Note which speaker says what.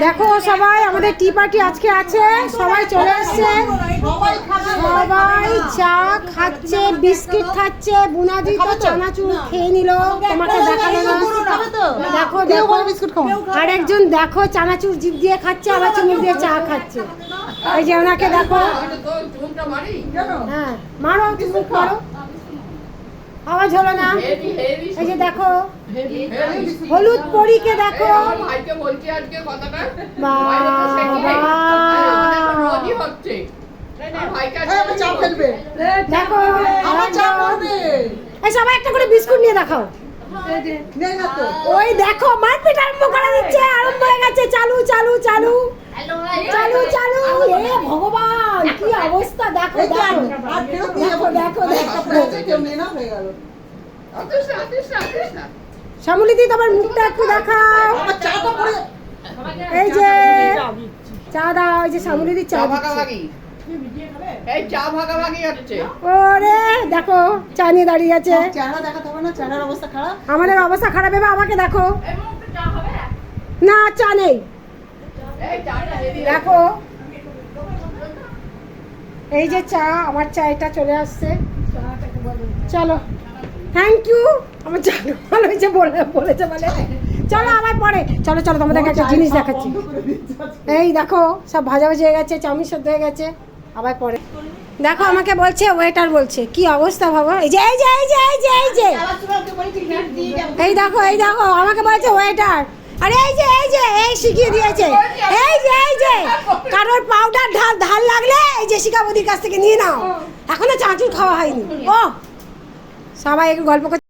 Speaker 1: দেখো সবাই আমাদের টি পার্টি আজকে আছে, সবাই চলে এসছে, সবাই চা খাচ্ছে, বিস্কিট খাচ্ছে, বুনাদি তো চানাচুর খেয়ে নিল, তোমাকে দেখালো না। দেখো দেখো আর একজন দেখো চানাচুর জিভ দিয়ে খাচ্ছে, আবার চুমুক দিয়ে চা খাচ্ছে। এই যে ওনাকে দেখো, হ্যাঁ মারো চুমুক মারো, আওয়াজ হলো না। এই যে দেখো হলুদ পরীকে দেখো, দেখো সবাই একটা করে বিস্কুট নিয়ে দেখাও। ওই দেখো মারপিট আরম্ভ করে দিচ্ছে, আরম্ভ হয়ে গেছে, চালু চালু চালু চালু চালু। এ ভগবান কি অবস্থা, দেখো দেখো দেখো দেখো দেখো। শ্যামলীদি তোমার মুখটা একটু দেখাও। এই যে চা দাও, এই যে শ্যামলীদি চা ভাগাভাগি, এই চা ভাগাভাগি হচ্ছে। ওরে দেখো চা নিয়ে দাঁড়িয়ে আছে, চেহারা দেখাতে হবে না, চেহারার অবস্থা খারাপ। আমাদের অবস্থা খারাপ হবে, আমাকে দেখো না, চা নেই। দেখো এই যে চা, আমার চা এটা চলে আসছে। চলো থ্যাংক ইউ, আমার চা ভালো হয়েছে বলেছে বলে। চলো আবার পরে, চলো চলো তোমাদেরকে একটা জিনিস দেখাচ্ছি। এই দেখো সব ভাজাভাজি হয়ে গেছে, চাউমিন সেদ্ধ হয়ে গেছে, আবার পরে দেখো আমাকে বলছে ওয়েটার বলছে, কি অবস্থা ভাবো। এই যে এই যে এই যে এই যে এই যে এই দেখো এই দেখো আমাকে বলছে ওয়েটার, আরে এই যে এই শিখিয়ে দিয়েছে, এই যে কারোর পাউডার ঢাল লাগলে এই যে শিখাবদির কাছ থেকে নিয়ে নাও। এখনো চাঁচুর খাওয়া হয়নি। ও সবাই একটু গল্প করছে।